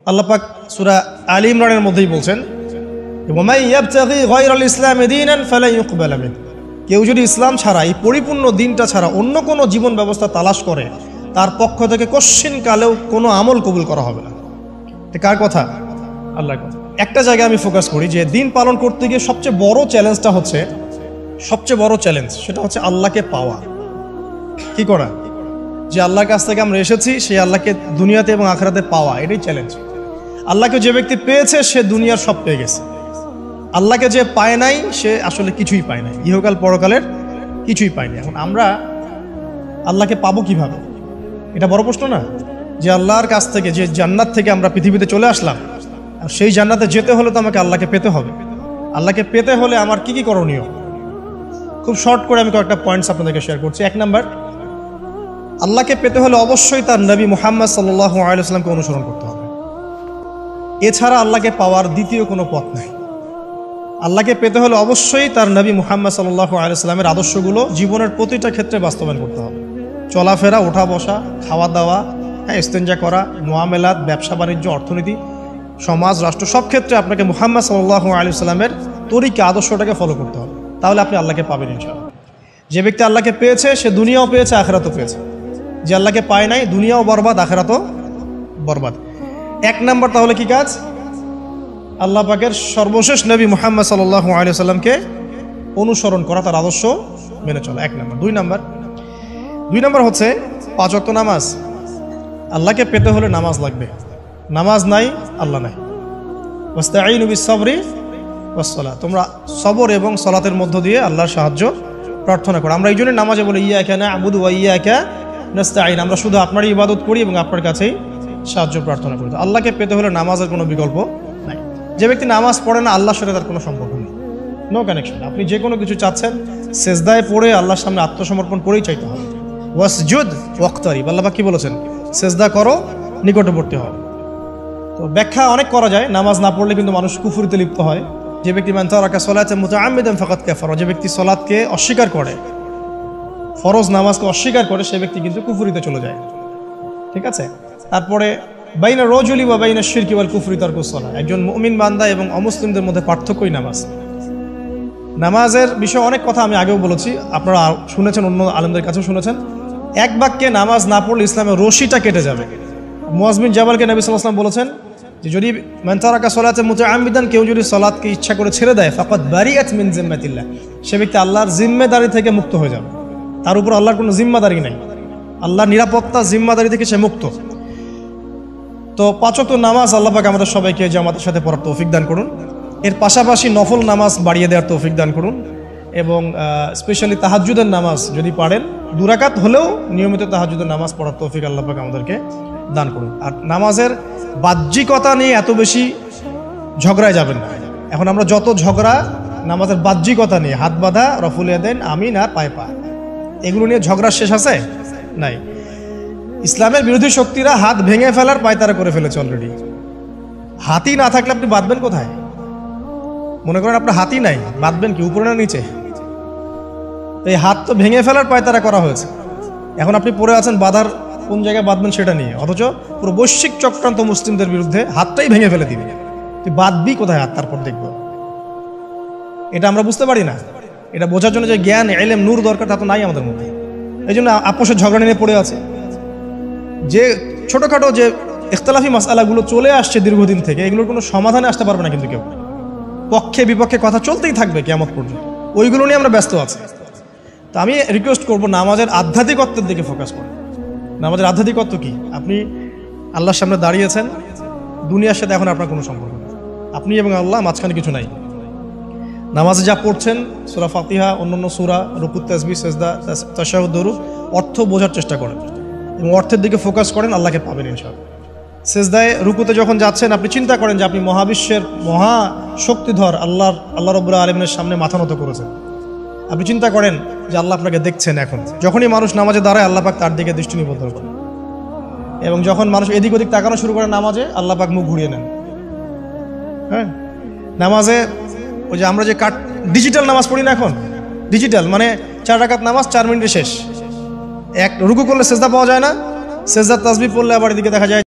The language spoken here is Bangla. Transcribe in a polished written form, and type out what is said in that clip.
আল্লাহ পাক সূরা আলী ইমরানের মধ্যেই বলছেন, ওয়ামাই ইয়াবতাগি গায়রাল ইসলামি দীনান ফালা ইউকবালা মিন। কেউ যদি ইসলাম ছাড়া, এই পরিপূর্ণ দিনটা ছাড়া অন্য কোনো জীবন ব্যবস্থা তালাশ করে, তার পক্ষ থেকে কশ্চিন কালেও কোনো আমল কবুল করা হবে না। এটা কার কথা? আল্লাহর কথা। একটা জায়গায় আমি ফোকাস করি যে দিন পালন করতে গিয়ে সবচেয়ে বড় চ্যালেঞ্জটা হচ্ছে, সেটা হচ্ছে আল্লাহকে পাওয়া। কি করা? যে আল্লাহর কাছ থেকে আমরা এসেছি, সেই আল্লাহকে দুনিয়াতে এবং আখিরাতে পাওয়া, এটাই চ্যালেঞ্জ। আল্লাহকে যে ব্যক্তি পেয়েছে সে দুনিয়ার সব পেয়ে গেছে। আল্লাহকে যে পায় নাই সে আসলে কিছুই পায় নাই, ইহকাল পরকালের কিছুই পায়নি। এখন আমরা আল্লাহকে পাবো কিভাবে? এটা বড় প্রশ্ন না? যে আল্লাহর কাছ থেকে, যে জান্নাত থেকে আমরা পৃথিবীতে চলে আসলাম, আর সেই জান্নাতে যেতে হলে তো আমাকে আল্লাহকে পেতে হবে। আল্লাহকে পেতে হলে আমার কি কি করণীয়? খুব শর্ট করে আমি কয়েকটা পয়েন্টস আপনাদেরকে শেয়ার করছি। 1 নাম্বার, আল্লাহকে পেতে হলে অবশ্যই তার নবী মুহাম্মদ সাল্লাল্লাহু আলাইহি ওয়াসাল্লামকে অনুসরণ করতে হবে। এছাড়া আল্লাহকে পাওয়ার দ্বিতীয় কোনো পথ নাই। আল্লাহকে পেতে হলে অবশ্যই তার নবী মুহাম্মদ সাল্লাল্লাহু আলাইহি ওয়াসাল্লামের আদর্শগুলো জীবনের প্রতিটা ক্ষেত্রে বাস্তবায়ন করতে হবে। চলাফেরা, ওঠা বসা, খাওয়া দাওয়া, ইস্তেঞ্জা করা, মুআমালাত, ব্যবসা বাণিজ্য, অর্থনীতি, সমাজ, রাষ্ট্র, সব ক্ষেত্রে আপনাকে মুহাম্মদ সাল্লাল্লাহু আলাইহি ওয়াসাল্লামের তরিকা, আদর্শটাকে ফলো করতে হবে। তাহলে আপনি আল্লাহকে পাবেন ইনশাআল্লাহ। যে ব্যক্তি আল্লাহকে পেয়েছে সে দুনিয়াও পেয়েছে, আখিরাতও পেয়েছে। যে আল্লাহকে পায় নাই, দুনিয়াও বরবাদ, আখিরাতও বরবাদ। 1 নাম্বার তাহলে কি কাজ? আল্লাহ পাকের সর্বশেষ নবী মুহাম্মদ সাল্লাল্লাহু আলাইহি ওয়াসাল্লামকে অনুসরণ করা, তার আদর্শ মেনে চলা, 1 নাম্বার। 2 নাম্বার হচ্ছে 5 ওয়াক্ত নামাজ। আল্লাহকে পেতে হলে নামাজ লাগবে। নামাজ নাই, আল্লাহ নাই। ওয়াস্তাঈনু বিস-সাবরি ওয়াস-সালাত। তোমরা সবর এবং সালাতের মধ্য দিয়ে আল্লাহর সাহায্য প্রার্থনা করো। আমরা এই জন্য নামাজে বলি ইয়াকা না'বুদু ওয়া ইয়াকা নাস্তাঈন। আমরা শুধু আপনারই ইবাদত করি এবং আপনার কাছেই সাহায্য প্রার্থনা করি। আল্লাহকে পেতে হলে নামাজের কোনো বিকল্প নাই। যে ব্যক্তি নামাজ পড়ে না, আল্লাহর সাথে তার কোনো সম্পর্ক নেই, নো কানেকশন। আপনি যে কোনো কিছু চাচ্ছেন, সেজদায় পড়ে আল্লাহর সামনে আত্মসমর্পণ করেই চাইতে হবে। ওয়াসজুদ ওয়াক্তারিব। আল্লাহ পাক কি বলেছেন? সেজদা করো, নিকটবর্তী হও। তো ব্যাখ্যা অনেক করা যায়। নামাজ না পড়লে কিন্তু মানুষ কুফরিতে লিপ্ত হয়। যে ব্যক্তি মান তারাকা সালাতান মুতাআম্মিদান ফাকাদ কাফারা, যে ব্যক্তি সালাতকে অস্বীকার করে, ফরজ নামাজকে অস্বীকার করে, সে ব্যক্তি কিন্তু কুফরিতে চলে যায়। ঠিক আছে? তারপরে বাইনা রাজুলি ওয়া বাইনা শিরকি ওয়াল কুফরি তারকুস সালাহ। একজন মুমিন বান্দা এবং অমুসলিমদের মধ্যে পার্থক্যই নামাজ। নামাজের বিষয়ে অনেক কথা আমি আগেও বলেছি, আপনারা শুনেছেন, অন্য আলেমদের কাছেও শুনেছেন। এক বাক্যে নামাজ না পড়লে ইসলামের রশিটা কেটে যাবে। মুআয বিন জাবালকে নবী সাল্লাল্লাহু আলাইহি ওয়াসাল্লাম বলেছেন যে যদি মান তারাকা সালাতান মুতাআম্মিদান, কেউ যদি সালাতকে ইচ্ছা করে ছেড়ে দেয়, ফাকাদ বারিআত মিন জিম্মাতিল্লাহ, সে ব্যক্তি আল্লাহর জিম্মেদারি থেকে মুক্ত হয়ে যাবে। তার উপর আল্লাহর কোনো জিম্মাদারি নাই, আল্লাহর নিরাপত্তা, জিম্মাদারি থেকে সে মুক্ত। তো 5 ওয়াক্ত নামাজ আল্লাহ পাক আমাদের সবাইকে জামাতের সাথে পড়ার তৌফিক দান করুন। এর পাশাপাশি নফল নামাজ বাড়িয়ে দেওয়ার তৌফিক দান করুন। এবং স্পেশালি তাহাজ্জুদের নামাজ যদি পারেন, 2 রাকাত হলেও নিয়মিত তাহাজ্জুদের নামাজ পড়ার তৌফিক আল্লাহ পাক আমাদেরকে দান করুন। আর নামাজের বাহ্যিকতা নিয়ে এত বেশি ঝগড়ায় যাবেন না। এখন আমরা যত ঝগড়া নামাজের বাহ্যিকতা নিয়ে, হাত বাঁধা, রফুল ইয়াদাইন, আমিন আর পায়ে পা, এগুলো নিয়ে ঝগড়া শেষ আছে? নাই। ইসলামের বিরোধী শক্তিরা হাত ভেঙে ফেলার পায়তারা করে ফেলেছে অলরেডি। হাতই না থাকলে আপনি বাঁধবেন কোথায়? মনে করেন আপনার হাতই নাই, বাঁধবেন কি উপরে না নিচে? এই হাত তো ভেঙে ফেলার পায়তারা করা হয়েছে। এখন আপনি পড়ে আছেন বাঁধার কোন জায়গায় বাঁধবেন সেটা নিয়ে, অথচ পুরো বৈশ্বিক চক্রান্ত মুসলিমদের বিরুদ্ধে হাতটাই ভেঙে ফেলে দিবে। তুই বাঁধবি কোথায় হাত? তারপর দেখবো। এটা আমরা বুঝতে পারি না। এটা বোঝার জন্য যে জ্ঞান, ইলম, নূর দরকার, তা তো নাই আমাদের মধ্যে। এই জন্য আপোষের ঝগড়া নিয়ে পড়ে আছে। যে ছোটোখাটো যে ইখতিলাফি মাসআলাগুলো চলে আসছে দীর্ঘদিন থেকে, এগুলোর কোনো সমাধানে আসতে পারবে না কিন্তু কেউ। পক্ষে বিপক্ষে কথা চলতেই থাকবে কিয়ামত পর্যন্ত, ওইগুলো নিয়ে আমরা ব্যস্ত আছি। তো আমি রিকোয়েস্ট করবো নামাজের আধ্যাত্মিকত্বের দিকে ফোকাস করুন। নামাজের আধ্যাত্মিকত্ব কি? আপনি আল্লাহর সামনে দাঁড়িয়েছেন, দুনিয়ার সাথে এখন আপনার কোনো সম্পর্ক নেই, আপনি এবং আল্লাহ, মাঝখানে কিছু নাই। নামাজে যা পড়ছেন, সূরা ফাতিহা, অন্যান্য সূরা, রুকু, তাসবিহ, সিজদা, তাশাহুদ, দুরূদ, অর্থ বোঝার চেষ্টা করেন এবং অর্থের দিকে ফোকাস করেন, আল্লাহকে পাবেন ইনশাআল্লাহ। সিজদায়, রুকুতে যখন যাচ্ছেন, আপনি চিন্তা করেন যে আপনি মহাবিশ্বের মহা শক্তিধর আল্লাহ রাব্বুল আলামিনের সামনে মাথা নত করেছেন। আপনি চিন্তা করেন যে আল্লাহ আপনাকে দেখছেন। এখন যখনই মানুষ নামাজে দাঁড়ায়, আল্লাহ পাক তার দিকে দৃষ্টি নিবদ্ধ করেন। এবং যখন মানুষ এদিক ওদিক তাকানো শুরু করে নামাজে, আল্লাহ পাক মুখ ঘুরিয়ে নেন। হ্যাঁ, নামাজে ওই যে আমরা যে ডিজিটাল নামাজ পড়ি না, এখন ডিজিটাল মানে 4 রাকাত নামাজ 4 মিনিটে শেষ। এক রুকু করলে সেজদা পাওয়া যায় না, সেজদার তাসবিহ পড়লে আবার এদিকে দেখা যায়